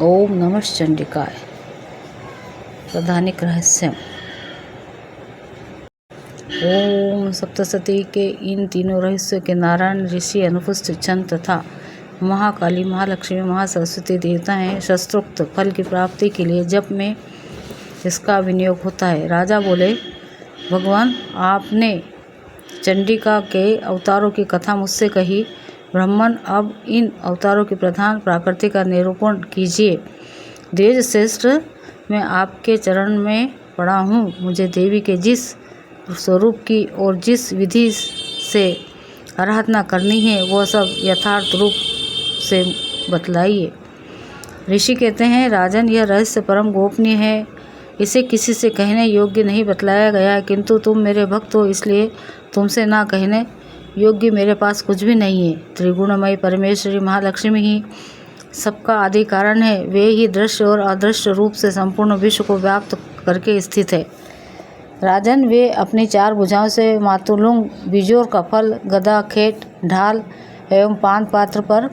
ओम नमः चंडिकाय। प्रधानिक रहस्यम। ओम सप्तशती के इन तीनों रहस्यों के नारायण ऋषि अनुपस्थित चंद तथा महाकाली, महालक्ष्मी, महासरस्वती देवता हैं। शस्त्रोक्त फल की प्राप्ति के लिए जप में इसका विनियोग होता है। राजा बोले, भगवान, आपने चंडिका के अवतारों की कथा मुझसे कही। ब्राह्मण, अब इन अवतारों की प्रधान प्रकृति का निरूपण कीजिए। द्विज श्रेष्ठ, मैं आपके चरण में पड़ा हूँ। मुझे देवी के जिस स्वरूप की और जिस विधि से आराधना करनी है वह सब यथार्थ रूप से बतलाइए। ऋषि कहते हैं, राजन, यह रहस्य परम गोपनीय है। इसे किसी से कहने योग्य नहीं बतलाया गया है, किंतु तुम मेरे भक्त हो, इसलिए तुमसे ना कहने योग्य मेरे पास कुछ भी नहीं है। त्रिगुणमयी परमेश्वरी महालक्ष्मी ही सबका आदि कारण है। वे ही दृश्य और अदृश्य रूप से संपूर्ण विश्व को व्याप्त करके स्थित है। राजन, वे अपनी चार भुजाओं से मातुलुंग, बिजोर का फल, गदा, खेट, ढाल एवं पान पात्र पर,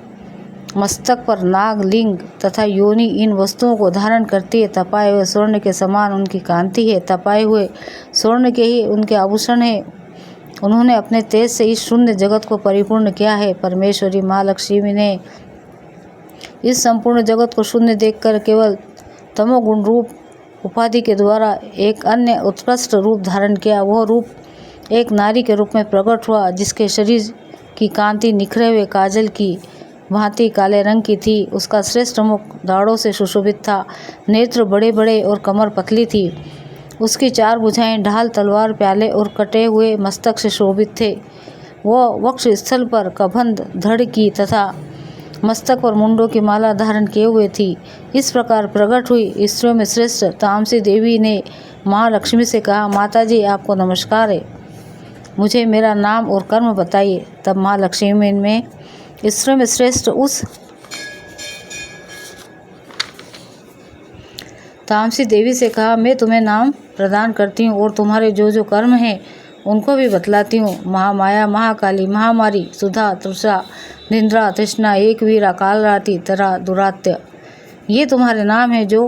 मस्तक पर नाग, लिंग तथा योनि इन वस्तुओं को धारण करती है। तपाए हुए स्वर्ण के समान उनकी कांति है। तपाए हुए स्वर्ण के ही उनके आभूषण है। उन्होंने अपने तेज से इस शून्य जगत को परिपूर्ण किया है। परमेश्वरी महालक्ष्मी ने इस संपूर्ण जगत को शून्य देखकर केवल तमोगुण रूप उपाधि के द्वारा एक अन्य उत्कृष्ट रूप धारण किया। वह रूप एक नारी के रूप में प्रकट हुआ, जिसके शरीर की कांति निखरे हुए काजल की भांति काले रंग की थी। उसका श्रेष्ठ मुख दाढ़ों से सुशोभित था। नेत्र बड़े बड़े और कमर पतली थी। उसकी चार भुजाएं ढाल, तलवार, प्याले और कटे हुए मस्तक से शोभित थे। वह वक्ष स्थल पर कबंध, धड़ की तथा मस्तक पर मुंडों की माला धारण किए हुए थी। इस प्रकार प्रकट हुई स्त्रियों में श्रेष्ठ तामसी देवी ने महालक्ष्मी से कहा, माताजी, आपको नमस्कार है। मुझे मेरा नाम और कर्म बताइए। तब महालक्ष्मी में स्त्रियों में श्रेष्ठ उस तामसी देवी से कहा, मैं तुम्हें नाम प्रदान करती हूँ और तुम्हारे जो जो कर्म हैं उनको भी बतलाती हूँ। महामाया, महाकाली, महामारी, सुधा, तृषा, निंद्रा, तृष्णा, एक वीरा, कालराति, तरा, दुरात्य, ये तुम्हारे नाम हैं जो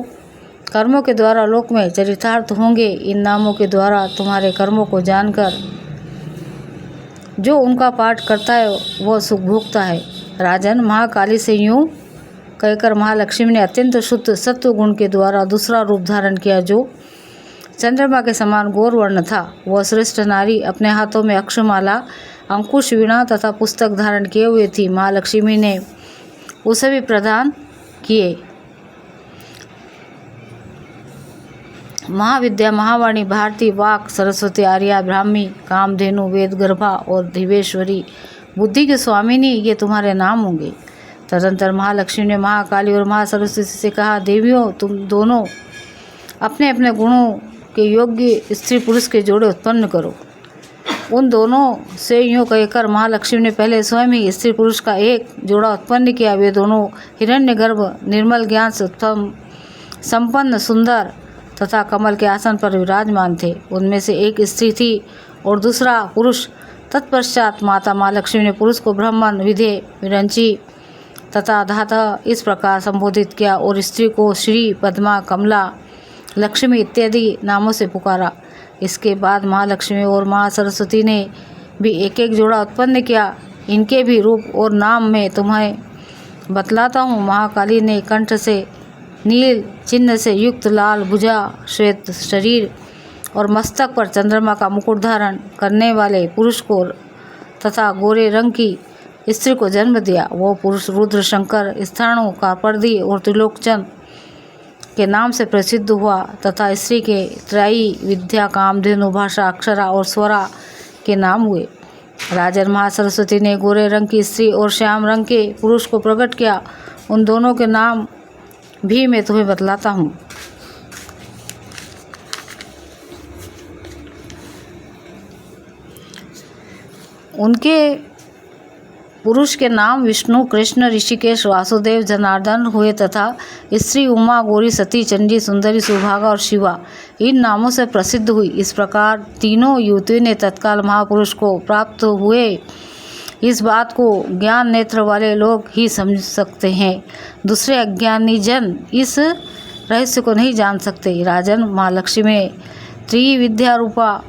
कर्मों के द्वारा लोक में चरितार्थ होंगे। इन नामों के द्वारा तुम्हारे कर्मों को जानकर जो उनका पाठ करता है वह सुख भोगता है। राजन, महाकाली से यूँ कहकर महालक्ष्मी ने अत्यंत शुद्ध सत्व गुण के द्वारा दूसरा रूप धारण किया, जो चंद्रमा के समान गौर वर्ण था। वह श्रेष्ठ नारी अपने हाथों में अक्षमाला, अंकुश, वीणा तथा पुस्तक धारण किए हुए थी। महालक्ष्मी ने उसे भी प्रदान किए। महाविद्या, महावाणी, भारती, वाक, सरस्वती, आर्या, ब्राह्मी, कामधेनु, वेद गर्भा और दिवेश्वरी, बुद्धि के स्वामिनी, ये तुम्हारे नाम होंगे। तदंतर महालक्ष्मी ने महाकाली और महासरस्वती से कहा, देवियों, तुम दोनों अपने अपने गुणों के योग्य स्त्री पुरुष के जोड़े उत्पन्न करो। उन दोनों से यूँ कहकर महालक्ष्मी ने पहले स्वयं ही स्त्री पुरुष का एक जोड़ा उत्पन्न किया। वे दोनों हिरण्यगर्भ, निर्मल ज्ञान से उत्तम, संपन्न, सुंदर तथा कमल के आसन पर विराजमान थे। उनमें से एक स्त्री थी और दूसरा पुरुष। तत्पश्चात माता महालक्ष्मी ने पुरुष को ब्राह्मण, विधे, विरंची तथा धाता इस प्रकार संबोधित किया और स्त्री को श्री, पद्मा, कमला, लक्ष्मी इत्यादि नामों से पुकारा। इसके बाद महालक्ष्मी और महासरस्वती ने भी एक एक जोड़ा उत्पन्न किया। इनके भी रूप और नाम मैं तुम्हें बतलाता हूँ। महाकाली ने कंठ से नील चिन्ह से युक्त लाल भुजा, श्वेत शरीर और मस्तक पर चंद्रमा का मुकुट धारण करने वाले पुरुष को तथा गोरे रंग की स्त्री को जन्म दिया। वो पुरुष रुद्र, शंकर, स्थाणु का पर्दी और त्रिलोकचन के नाम से प्रसिद्ध हुआ तथा स्त्री के त्रयी, विद्या, कामधेनु, भाषा, अक्षरा और स्वरा के नाम हुए। राजन, महासरस्वती ने गोरे रंग की स्त्री और श्याम रंग के पुरुष को प्रकट किया। उन दोनों के नाम भी मैं तुम्हें बतलाता हूँ। उनके पुरुष के नाम विष्णु, कृष्ण, ऋषिकेश, वासुदेव, जनार्दन हुए तथा स्त्री उमा, गौरी, सती, चंडी, सुंदरी, सुभागा और शिवा इन नामों से प्रसिद्ध हुई। इस प्रकार तीनों युवतियों ने तत्काल महापुरुष को प्राप्त हुए। इस बात को ज्ञान नेत्र वाले लोग ही समझ सकते हैं, दूसरे अज्ञानी जन इस रहस्य को नहीं जान सकते। राजन, माँ लक्ष्मी ने त्रिविद्या रूपा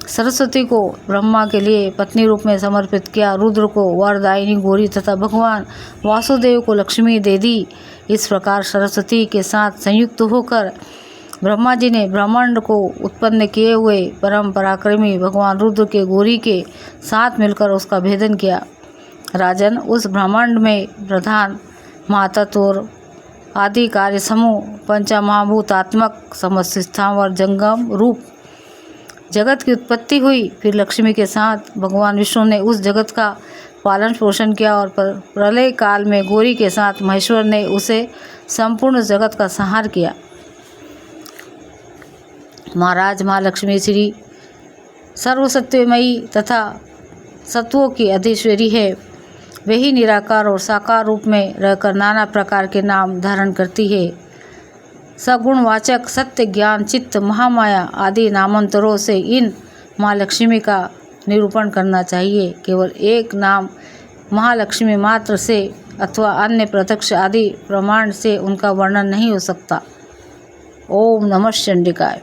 सरस्वती को ब्रह्मा के लिए पत्नी रूप में समर्पित किया, रुद्र को वरदायिनी गौरी तथा भगवान वासुदेव को लक्ष्मी दे दी। इस प्रकार सरस्वती के साथ संयुक्त होकर ब्रह्मा जी ने ब्रह्मांड को उत्पन्न किए हुए परम पराक्रमी भगवान रुद्र के गौरी के साथ मिलकर उसका भेदन किया। राजन, उस ब्रह्मांड में प्रधान महातत्व और आदि कार्य समूह पंचमहाभूतात्मक समस्त स्थावर जंगम रूप जगत की उत्पत्ति हुई। फिर लक्ष्मी के साथ भगवान विष्णु ने उस जगत का पालन पोषण किया और प्रलय काल में गौरी के साथ महेश्वर ने उसे संपूर्ण जगत का संहार किया। महाराज, माँ लक्ष्मी श्री सर्वसत्यमयी तथा सत्वों की अधीश्वरी है। वही निराकार और साकार रूप में रहकर नाना प्रकार के नाम धारण करती है। सगुणवाचक सत्य, ज्ञान, चित्त, महामाया आदि नामांतरों से इन माँ लक्ष्मी का निरूपण करना चाहिए। केवल एक नाम महालक्ष्मी मात्र से अथवा अन्य प्रत्यक्ष आदि प्रमाण से उनका वर्णन नहीं हो सकता। ओम नमः चंडिकाय।